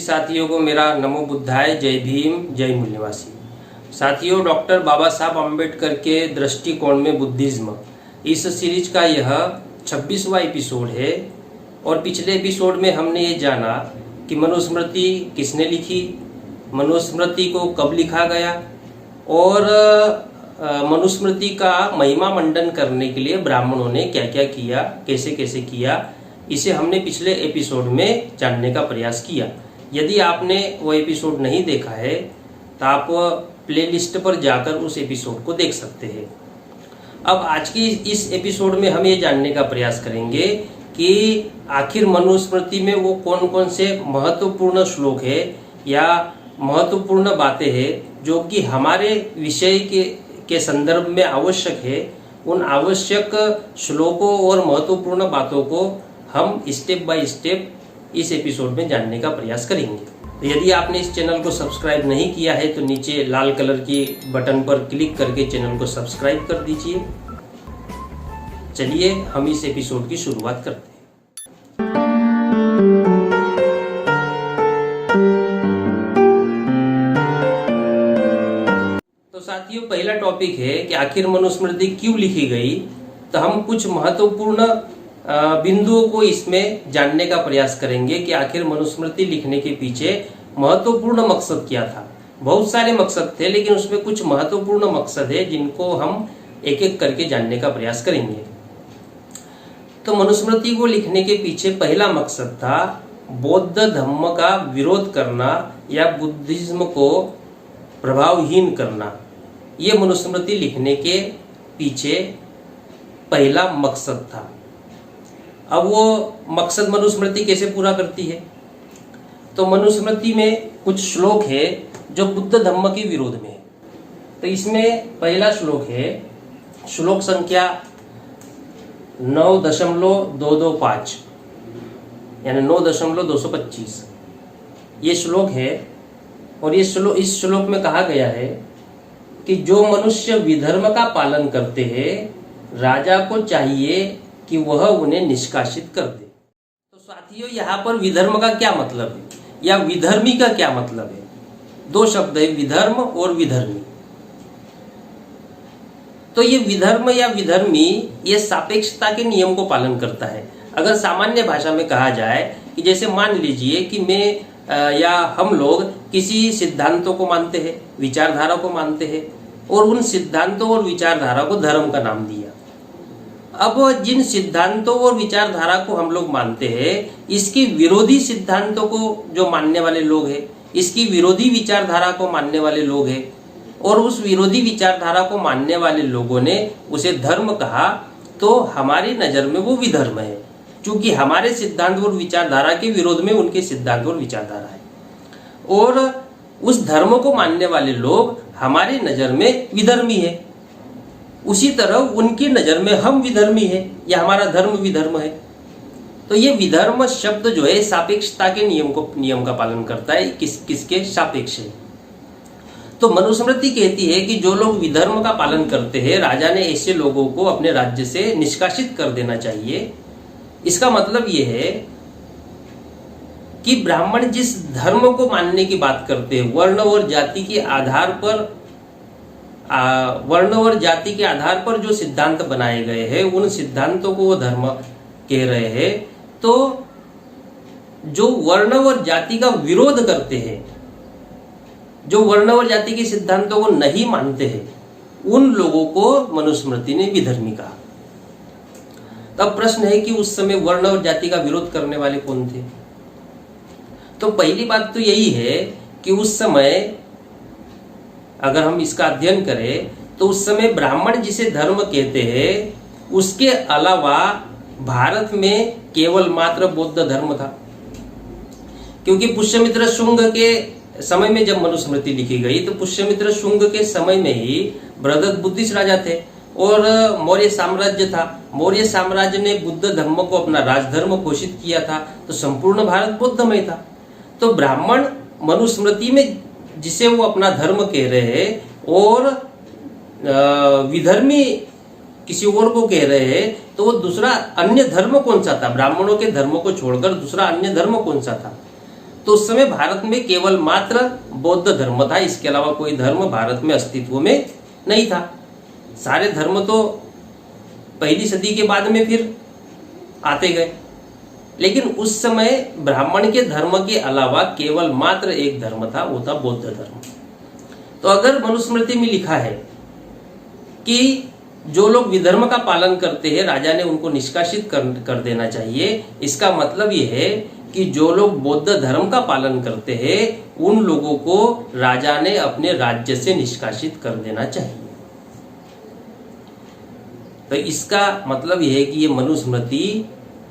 साथियों को मेरा नमो बुद्धाय, जय भीम, जय मूल्यवासी। साथियों, डॉक्टर बाबा साहब अम्बेडकर के दृष्टिकोण में बुद्धिज्म, इस सीरीज का यह 26वां एपिसोड है। और पिछले एपिसोड में हमने ये जाना कि मनुस्मृति किसने लिखी, मनुस्मृति को कब लिखा गया और मनुस्मृति का महिमा मंडन करने के लिए ब्राह्मणों ने क्या क्या किया, कैसे कैसे किया, इसे हमने पिछले एपिसोड में जानने का प्रयास किया। यदि आपने वो एपिसोड नहीं देखा है तो आप प्लेलिस्ट पर जाकर उस एपिसोड को देख सकते हैं। अब आज की इस एपिसोड में हम ये जानने का प्रयास करेंगे कि आखिर मनुस्मृति में वो कौन कौन से महत्वपूर्ण श्लोक है या महत्वपूर्ण बातें हैं जो कि हमारे विषय के संदर्भ में आवश्यक है। उन आवश्यक श्लोकों और महत्वपूर्ण बातों को हम स्टेप बाय स्टेप इस एपिसोड में जानने का प्रयास करेंगे। यदि आपने इस चैनल को सब्सक्राइब नहीं किया है तो नीचे लाल कलर की बटन पर क्लिक करके चैनल को सब्सक्राइब कर दीजिए। चलिए हम इस एपिसोड की शुरुआत करते हैं। तो साथियों, पहला टॉपिक है कि आखिर मनुस्मृति क्यों लिखी गई। तो हम कुछ महत्वपूर्ण बिंदुओं को इसमें जानने का प्रयास करेंगे कि आखिर मनुस्मृति लिखने के पीछे महत्वपूर्ण मकसद क्या था। बहुत सारे मकसद थे, लेकिन उसमें कुछ महत्वपूर्ण मकसद है जिनको हम एक एक करके जानने का प्रयास करेंगे। तो मनुस्मृति को लिखने के पीछे पहला मकसद था बौद्ध धर्म का विरोध करना या बुद्धिज्म को प्रभावहीन करना। ये मनुस्मृति लिखने के पीछे पहला मकसद था। अब वो मकसद मनुस्मृति कैसे पूरा करती है? तो मनुस्मृति में कुछ श्लोक है जो बुद्ध धर्म के विरोध में है। तो इसमें पहला श्लोक है, श्लोक संख्या 9.225 यानी 9.225 ये श्लोक है। और ये इस श्लोक में कहा गया है कि जो मनुष्य विधर्म का पालन करते हैं, राजा को चाहिए कि वह उन्हें निष्कासित कर दे। तो साथियों, यहाँ पर विधर्म का क्या मतलब है या विधर्मी का क्या मतलब है? दो शब्द है, विधर्म और विधर्मी। तो ये विधर्म या विधर्मी ये सापेक्षता के नियम को पालन करता है। अगर सामान्य भाषा में कहा जाए कि जैसे मान लीजिए कि मैं या हम लोग किसी सिद्धांतों को मानते हैं, विचारधारा को मानते हैं और उन सिद्धांतों और विचारधारा को धर्म का नाम दिया। अब जिन सिद्धांतों और विचारधारा को हम लोग मानते हैं, इसकी विरोधी सिद्धांतों को जो मानने वाले लोग हैं, इसकी विरोधी विचारधारा को मानने वाले लोग हैं और उस विरोधी विचारधारा को मानने वाले लोगों ने उसे धर्म कहा, तो हमारी नजर में वो विधर्म है, क्योंकि हमारे सिद्धांत और विचारधारा के विरोध में उनके सिद्धांत और विचारधारा है। और उस धर्म को मानने वाले लोग हमारी नजर में विधर्मी है। उसी तरह उनकी नजर में हम विधर्मी है या हमारा धर्म विधर्म है। तो ये विधर्म शब्द जो है सापेक्षता के नियम का पालन करता है। किसके सापेक्ष है? तो मनुस्मृति कहती है कि जो लोग विधर्म का पालन करते हैं, राजा ने ऐसे लोगों को अपने राज्य से निष्कासित कर देना चाहिए। इसका मतलब ये है कि ब्राह्मण जिस धर्म को मानने की बात करते हैं, वर्ण और जाति के आधार पर जो सिद्धांत बनाए गए हैं, उन सिद्धांतों को वो धर्म कह रहे हैं। तो जो वर्ण और जाति का विरोध करते हैं, जो वर्ण और जाति के सिद्धांतों को नहीं मानते हैं, उन लोगों को मनुस्मृति ने विधर्मी कहा। तब प्रश्न है कि उस समय वर्ण और जाति का विरोध करने वाले कौन थे? तो पहली बात तो यही है कि उस समय अगर हम इसका अध्ययन करें तो उस समय ब्राह्मण जिसे धर्म कहते हैं, उसके अलावा भारत में केवल मात्र बौद्ध धर्म था। क्योंकि पुष्यमित्र शुंग के समय में जब मनुस्मृति लिखी गई तो पुष्यमित्र शुंग के समय में ही बृहद बुद्धिस्ट राजा थे और मौर्य साम्राज्य था। मौर्य साम्राज्य ने बुद्ध धर्म को अपना राजधर्म घोषित किया था, तो संपूर्ण भारत बौद्धमय था। तो ब्राह्मण मनुस्मृति में जिसे वो अपना धर्म कह रहे हैं और विधर्मी किसी और को कह रहे हैं, तो वो दूसरा अन्य धर्म कौन सा था? ब्राह्मणों के धर्म को छोड़कर दूसरा अन्य धर्म कौन सा था? तो उस समय भारत में केवल मात्र बौद्ध धर्म था, इसके अलावा कोई धर्म भारत में अस्तित्व में नहीं था। सारे धर्म तो पहली सदी के बाद में फिर आते गए, लेकिन उस समय ब्राह्मण के धर्म के अलावा केवल मात्र एक धर्म था, वो था बौद्ध धर्म। तो अगर मनुस्मृति में लिखा है कि जो लोग विधर्म का पालन करते हैं राजा ने उनको निष्कासित कर देना चाहिए, इसका मतलब यह है कि जो लोग बौद्ध धर्म का पालन करते हैं उन लोगों को राजा ने अपने राज्य से निष्कासित कर देना चाहिए। तो इसका मतलब यह है कि ये मनुस्मृति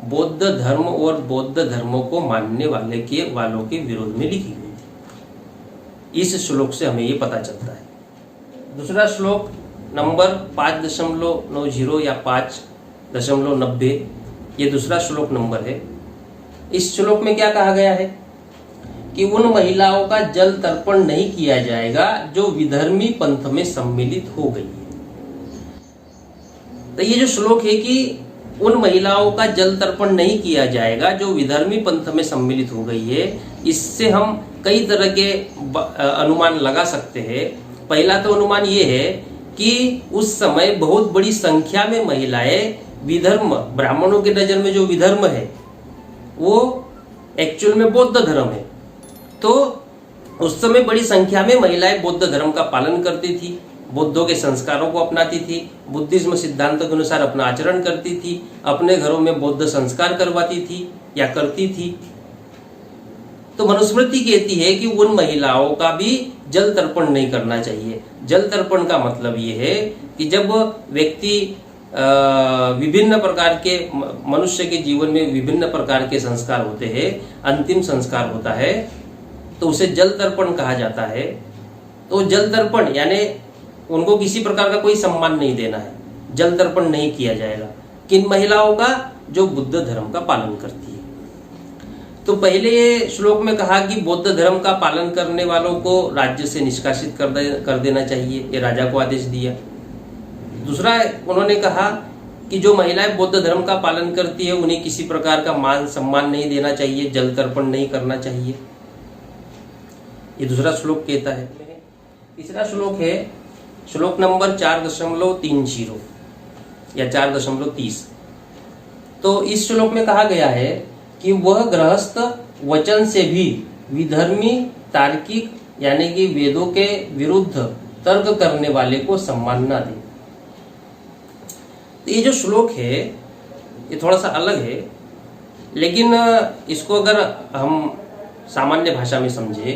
बौद्ध धर्म और बौद्ध धर्मों को मानने वालों के विरोध में लिखी गई थी। इस श्लोक से हमें ये पता चलता है। दूसरा श्लोक नंबर 5.90 या 5.90, ये दूसरा श्लोक नंबर है। इस श्लोक में क्या कहा गया है कि उन महिलाओं का जल तर्पण नहीं किया जाएगा जो विधर्मी पंथ में सम्मिलित हो गई है। तो ये जो श्लोक है कि उन महिलाओं का जल तर्पण नहीं किया जाएगा जो विधर्मी पंथ में सम्मिलित हो गई है, इससे हम कई तरह के अनुमान लगा सकते हैं। पहला तो अनुमान ये है कि उस समय बहुत बड़ी संख्या में महिलाएं विधर्म, ब्राह्मणों की नजर में जो विधर्म है वो एक्चुअल में बौद्ध धर्म है। तो उस समय बड़ी संख्या में महिलाएं बौद्ध धर्म का पालन करती थी, बुद्धों के संस्कारों को अपनाती थी, बुद्धिज्म सिद्धांतों के अनुसार अपना आचरण करती थी, अपने घरों में बौद्ध संस्कार करवाती थी या करती थी। तो मनुस्मृति कहती है कि उन महिलाओं का भी जल तर्पण नहीं करना चाहिए। जल तर्पण का मतलब ये है कि जब व्यक्ति विभिन्न प्रकार के, मनुष्य के जीवन में विभिन्न प्रकार के संस्कार होते हैं, अंतिम संस्कार होता है तो उसे जल तर्पण कहा जाता है। तो जल तर्पण यानी उनको किसी प्रकार का कोई सम्मान नहीं देना है, जल तर्पण नहीं किया जाएगा। किन महिलाओं का? जो बुद्ध धर्म का पालन करती है। तो पहले ये श्लोक में कहा कि बौद्ध धर्म का पालन करने वालों को राज्य से निष्कासित कर देना चाहिए, ये राजा को आदेश दिया। दूसरा उन्होंने कहा कि जो महिलाएं बौद्ध धर्म का पालन करती है उन्हें किसी प्रकार का मान सम्मान नहीं देना चाहिए, जल तर्पण नहीं करना चाहिए, ये दूसरा श्लोक कहता है। तीसरा श्लोक है श्लोक नंबर 4.30 या 4.30। तो इस श्लोक में कहा गया है कि वह गृहस्थ वचन से भी विधर्मी तार्किक यानी कि वेदों के विरुद्ध तर्क करने वाले को सम्मान न दे। तो ये जो श्लोक है ये थोड़ा सा अलग है, लेकिन इसको अगर हम सामान्य भाषा में समझे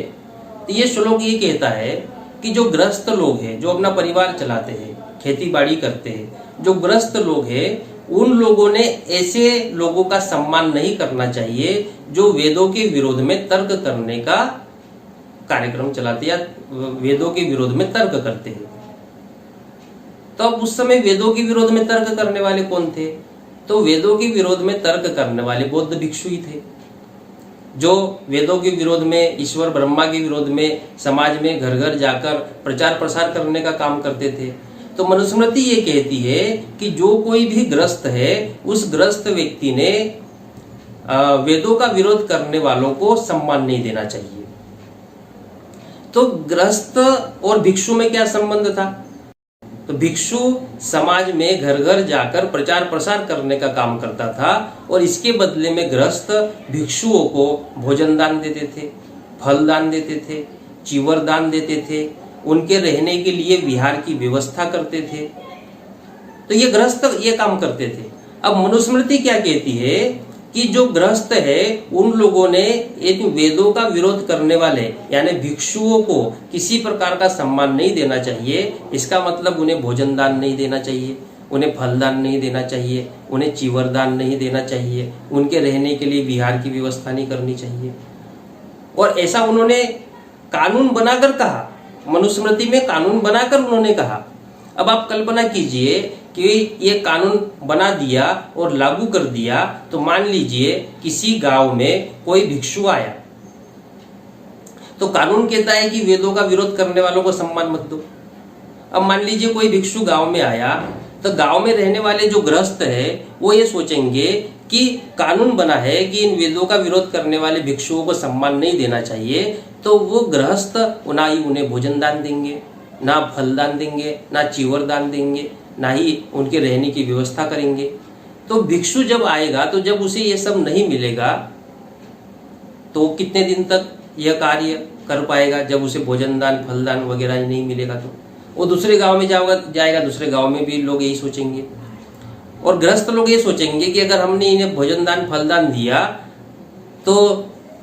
तो ये श्लोक ये कहता है कि जो गृहस्थ लोग हैं, जो अपना परिवार चलाते हैं, खेती बाड़ी करते हैं, जो गृहस्थ लोग हैं, उन लोगों ने ऐसे लोगों का सम्मान नहीं करना चाहिए जो वेदों के विरोध में तर्क करने का कार्यक्रम चलाते या वेदों के विरोध में तर्क करते हैं। तो अब उस समय वेदों के विरोध में तर्क करने वाले कौन थे? तो वेदों के विरोध में तर्क करने वाले बौद्ध भिक्षु ही थे, जो वेदों के विरोध में, ईश्वर ब्रह्मा के विरोध में समाज में घर घर जाकर प्रचार प्रसार करने का काम करते थे। तो मनुस्मृति ये कहती है कि जो कोई भी ग्रस्त है उस ग्रस्त व्यक्ति ने वेदों का विरोध करने वालों को सम्मान नहीं देना चाहिए। तो गृहस्थ और भिक्षु में क्या संबंध था? तो भिक्षु समाज में घर घर जाकर प्रचार प्रसार करने का काम करता था और इसके बदले में गृहस्थ भिक्षुओं को भोजन दान देते थे, फल दान देते थे, चीवर दान देते थे, उनके रहने के लिए विहार की व्यवस्था करते थे। तो ये गृहस्थ ये काम करते थे। अब मनुस्मृति क्या कहती है कि जो गृहस्थ है उन लोगों ने एक वेदों का विरोध करने वाले यानी भिक्षुओं को किसी प्रकार का सम्मान नहीं देना चाहिए। इसका मतलब उन्हें भोजन दान नहीं देना चाहिए, उन्हें फल दान नहीं देना चाहिए, उन्हें चीवर दान नहीं देना चाहिए, उनके रहने के लिए विहार की व्यवस्था नहीं करनी चाहिए। और ऐसा उन्होंने कानून बनाकर कहा, मनुस्मृति में कानून बनाकर उन्होंने कहा। अब आप कल्पना कीजिए कि ये कानून बना दिया और लागू कर दिया, तो मान लीजिए किसी गांव में कोई भिक्षु आया, तो कानून कहता है कि वेदों का विरोध करने वालों को सम्मान मत दो। अब मान लीजिए कोई भिक्षु गांव में आया तो गांव में रहने वाले जो गृहस्थ है वो ये सोचेंगे कि कानून बना है कि इन वेदों का विरोध करने वाले भिक्षुओं को सम्मान नहीं देना चाहिए, तो वो गृहस्थ ना ही उन्हें भोजन दान देंगे, ना फल दान देंगे, ना चीवर दान देंगे, ना ही उनके रहने की व्यवस्था करेंगे। तो भिक्षु जब आएगा तो जब उसे ये सब नहीं मिलेगा तो कितने दिन तक यह कार्य कर पाएगा? जब उसे भोजन दान फल दान वगैरह ही नहीं मिलेगा तो वो दूसरे गांव में जाएगा, दूसरे गांव में भी लोग यही सोचेंगे। और गृहस्थ लोग ये सोचेंगे कि अगर हमने इन्हें भोजन दान फल दान दिया तो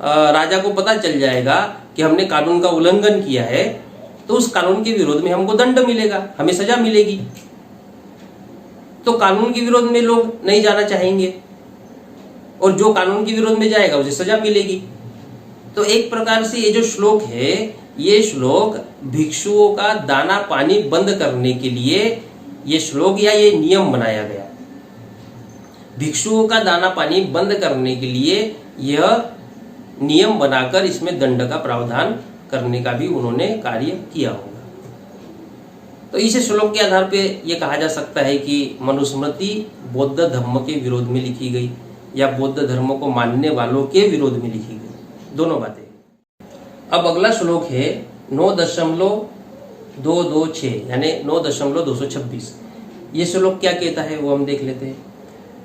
राजा को पता चल जाएगा कि हमने कानून का उल्लंघन किया है, तो उस कानून के विरोध में हमको दंड मिलेगा, हमें सजा मिलेगी। तो कानून के विरोध में लोग नहीं जाना चाहेंगे, और जो कानून के विरोध में जाएगा उसे सजा मिलेगी। तो एक प्रकार से ये जो श्लोक है, ये श्लोक भिक्षुओं का दाना पानी बंद करने के लिए ये श्लोक या ये नियम बनाया गया। भिक्षुओं का दाना पानी बंद करने के लिए यह नियम बनाकर इसमें दंड का प्रावधान करने का भी उन्होंने कार्य किया होगा। तो इस श्लोक के आधार पे यह कहा जा सकता है कि मनुस्मृति बौद्ध धर्म के विरोध में लिखी गई या बौद्ध धर्म को मानने वालों के विरोध में लिखी गई, दोनों बातें। अब अगला श्लोक है 9.226 यानी 9.226। ये श्लोक क्या कहता है वो हम देख लेते हैं।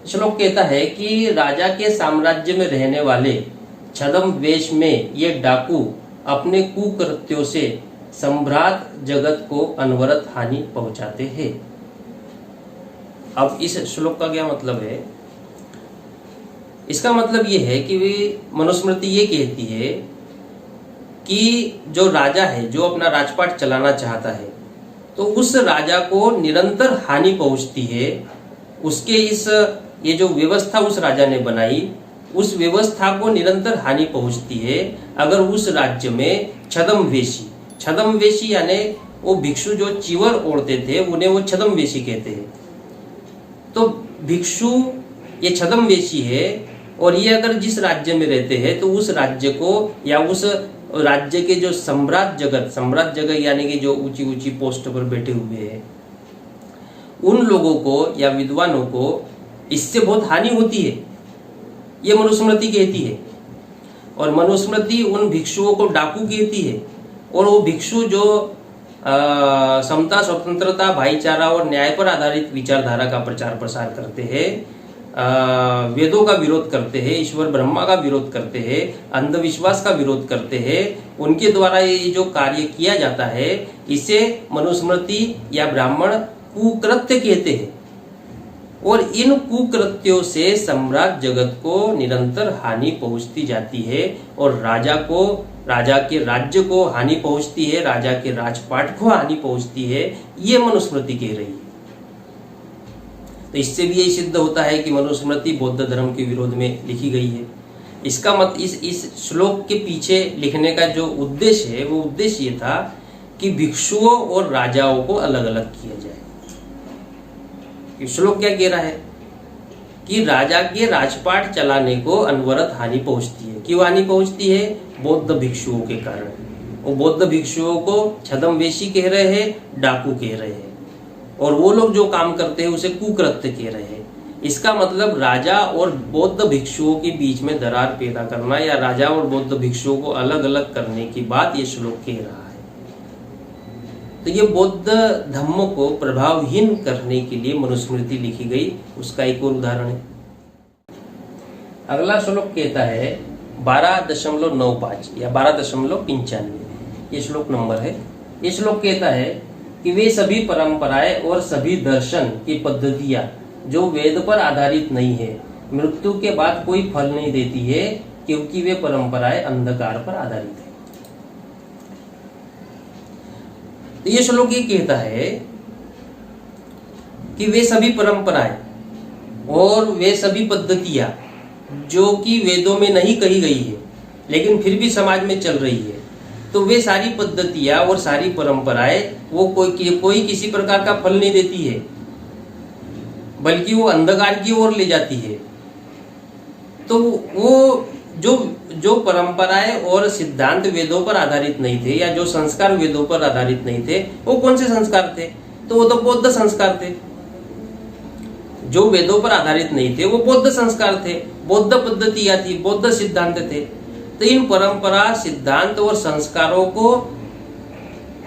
श्लोक कहता है कि राजा के साम्राज्य में रहने वाले छद्म वेश में ये डाकू अपने कुकृत्यों से सम्राट जगत को अनवरत हानि पहुंचाते हैं। अब इस श्लोक का क्या मतलब है? इसका मतलब ये है कि मनुस्मृति ये कहती है कि जो राजा है, जो अपना राजपाट चलाना चाहता है, तो उस राजा को निरंतर हानि पहुंचती है। उसके ये जो व्यवस्था उस राजा ने बनाई, उस व्यवस्था को निरंतर हानि पहुंचती है अगर उस राज्य में छद्म वेशी यानी वो भिक्षु जो चीवर ओढ़ते थे उन्हें वो छद्म वेशी कहते हैं। तो भिक्षु ये छद्म वेशी है, और ये अगर जिस राज्य में रहते हैं तो उस राज्य को या उस राज्य के जो सम्राट जगत यानी कि जो ऊंची ऊंची पोस्ट पर बैठे हुए हैं, उन लोगों को या विद्वानों को इससे बहुत हानि होती है, ये मनुस्मृति कहती है। और मनुस्मृति उन भिक्षुओं को डाकू कहती है, और वो भिक्षु जो समता, स्वतंत्रता, भाईचारा और न्याय पर आधारित विचारधारा का प्रचार प्रसार करते हैं, वेदों का विरोध करते हैं, ईश्वर ब्रह्मा का विरोध करते हैं, अंधविश्वास का विरोध करते हैं, उनके द्वारा ये जो कार्य किया जाता है इसे मनुस्मृति या ब्राह्मण कुकृत्य कहते हैं। और इन कुकृत्यों से सम्राट जगत को निरंतर हानि पहुंचती जाती है, और राजा के राज्य को हानि पहुंचती है, राजा के राजपाट को हानि पहुंचती है, ये मनुस्मृति कह रही है। तो इससे भी यही सिद्ध होता है कि मनुस्मृति बौद्ध धर्म के विरोध में लिखी गई है। इसका इस श्लोक के पीछे लिखने का जो उद्देश्य है वो उद्देश्य ये था कि भिक्षुओं और राजाओं को अलग अलग किया जाए। श्लोक क्या कह रहा है कि राजा के राजपाट चलाने को अनवरत हानि पहुंचती है। क्यों हानि पहुंचती है? बौद्ध भिक्षुओं के कारण। वो बौद्ध भिक्षुओं को छद्मवेशी कह रहे हैं, डाकू कह रहे हैं, और वो लोग जो काम करते हैं उसे कुकृत्य कह रहे हैं। इसका मतलब राजा और बौद्ध भिक्षुओं के बीच में दरार पैदा करना या राजा और बौद्ध भिक्षुओं को अलग अलग करने की बात ये श्लोक कह रहा है। तो ये बौद्ध धर्म को प्रभावहीन करने के लिए मनुस्मृति लिखी गई, उसका एक और उदाहरण है। अगला श्लोक कहता है 12.95 या 12.95, ये श्लोक नंबर है। ये श्लोक कहता है कि वे सभी परंपराएं और सभी दर्शन की पद्धतियां जो वेद पर आधारित नहीं है, मृत्यु के बाद कोई फल नहीं देती है, क्योंकि वे परंपराएं अंधकार पर आधारित है। तो ये श्लोक ये कहता है कि वे सभी परंपराएं और वे सभी पद्धतियां जो कि वेदों में नहीं कही गई है लेकिन फिर भी समाज में चल रही है, तो वे सारी पद्धतियां और सारी परंपराएं वो कोई किसी प्रकार का फल नहीं देती है, बल्कि वो अंधकार की ओर ले जाती है। तो वो जो परंपराएं और सिद्धांत वेदों पर आधारित नहीं थे या जो संस्कार वेदों पर आधारित नहीं थे, वो कौन से संस्कार थे? तो वो तो बौद्ध संस्कार थे। जो वेदों पर आधारित नहीं थे वो बौद्ध संस्कार थे, बौद्ध पद्धतियां थी, बौद्ध सिद्धांत थे। तो इन परंपरा, सिद्धांत और संस्कारों को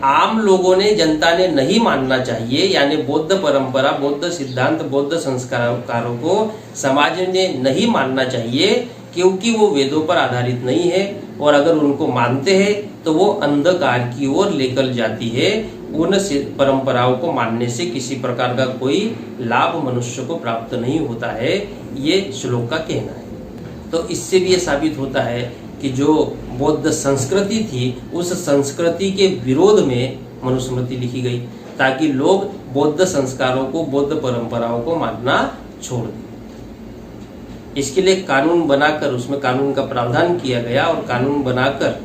आम लोगों ने, जनता ने नहीं मानना चाहिए। यानी बौद्ध परंपरा, बौद्ध सिद्धांत, बौद्ध संस्कारों को समाज ने नहीं मानना चाहिए, क्योंकि वो वेदों पर आधारित नहीं है, और अगर उनको मानते हैं तो वो अंधकार की ओर लेकर जाती है। उन परंपराओं को मानने से किसी प्रकार का कोई लाभ मनुष्य को प्राप्त नहीं होता है, ये श्लोक का कहना है। तो इससे भी ये साबित होता है कि जो बौद्ध संस्कृति थी, उस संस्कृति के विरोध में मनुस्मृति लिखी गई, ताकि लोग बौद्ध संस्कारों को, बौद्ध परंपराओं को मानना छोड़ दें। इसके लिए कानून बनाकर, उसमें कानून का प्रावधान किया गया, और कानून बनाकर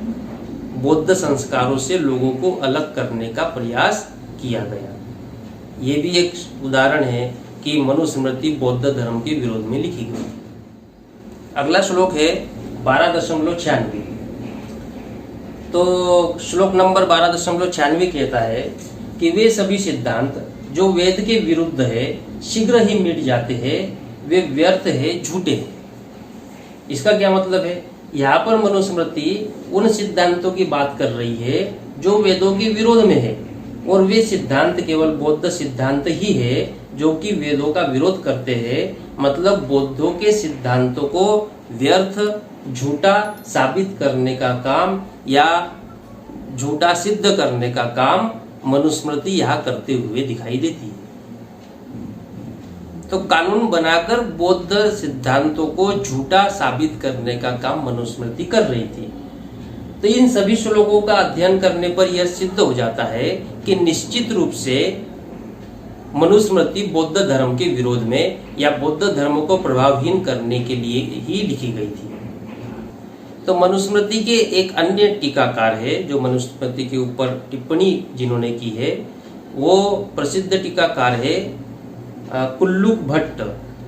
बौद्ध संस्कारों से लोगों को अलग करने का प्रयास किया गया। ये भी एक उदाहरण है कि मनुस्मृति बौद्ध धर्म के विरोध में लिखी गई। अगला श्लोक है 12.96। तो श्लोक नंबर 12.96 कहता है कि वे सभी सिद्धांत जो वेद के विरुद्ध है शीघ्र ही मिट जाते हैं, वे व्यर्थ है, झूठे हैं। इसका क्या मतलब है? यहाँ पर मनुस्मृति उन सिद्धांतों की बात कर रही है जो वेदों के विरोध में है, और वे सिद्धांत केवल बौद्ध सिद्धांत ही है जो कि वेदों का विरोध करते हैं। मतलब बौद्धों के सिद्धांतों को व्यर्थ, झूठा साबित करने का काम या झूठा सिद्ध करने का काम मनुस्मृति यहाँ करते हुए दिखाई देती है। तो कानून बनाकर बौद्ध सिद्धांतों को झूठा साबित करने का काम मनुस्मृति कर रही थी। तो इन सभी श्लोकों का अध्ययन करने पर यह सिद्ध हो जाता है कि निश्चित रूप से मनुस्मृति बौद्ध धर्म के विरोध में या बौद्ध धर्म को प्रभावहीन करने के लिए ही लिखी गई थी। तो मनुस्मृति के एक अन्य टीकाकार है जो मनुस्मृति के ऊपर टिप्पणी जिन्होंने की है, वो प्रसिद्ध टीकाकार है कुल्लुक भट्ट।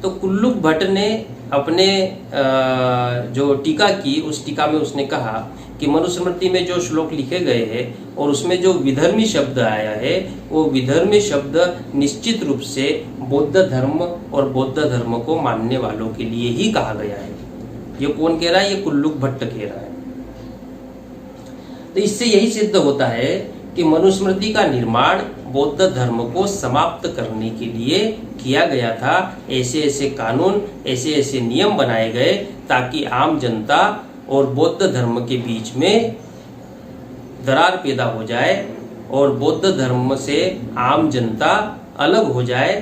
तो कुल्लुक भट्ट ने अपने जो टीका की, उस टीका में उसने कहा कि मनुस्मृति में जो श्लोक लिखे गए हैं और उसमें जो विधर्मी शब्द आया है, वो विधर्मी शब्द निश्चित रूप से बौद्ध धर्म और बौद्ध धर्म को मानने वालों के लिए ही कहा गया है। ये कौन कह रहा है? ये कुल्लुक भट्ट कह रहा है। तो इससे यही सिद्ध होता है कि मनुस्मृति का निर्माण बौद्ध धर्म को समाप्त करने के लिए किया गया था। ऐसे ऐसे कानून, ऐसे ऐसे नियम बनाए गए ताकि आम जनता और बौद्ध धर्म के बीच में दरार पैदा हो जाए और बौद्ध धर्म से आम जनता अलग हो जाए।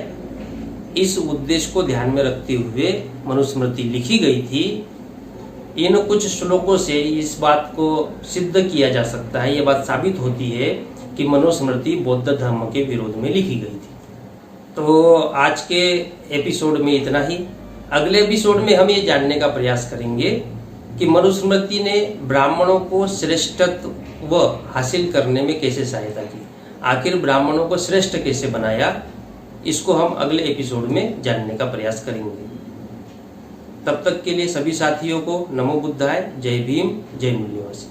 इस उद्देश्य को ध्यान में रखते हुए मनुस्मृति लिखी गई थी। इन कुछ श्लोकों से इस बात को सिद्ध किया जा सकता है, ये बात साबित होती है कि मनुस्मृति बौद्ध धर्म के विरोध में लिखी गई थी। तो आज के एपिसोड में इतना ही। अगले एपिसोड में हम ये जानने का प्रयास करेंगे कि मनुस्मृति ने ब्राह्मणों को श्रेष्ठत्व हासिल करने में कैसे सहायता की। आखिर ब्राह्मणों को श्रेष्ठ कैसे बनाया, इसको हम अगले एपिसोड में जानने का प्रयास करेंगे। तब तक के लिए सभी साथियों को नमो बुद्धाय, जय भीम, जय मूल्यवासी।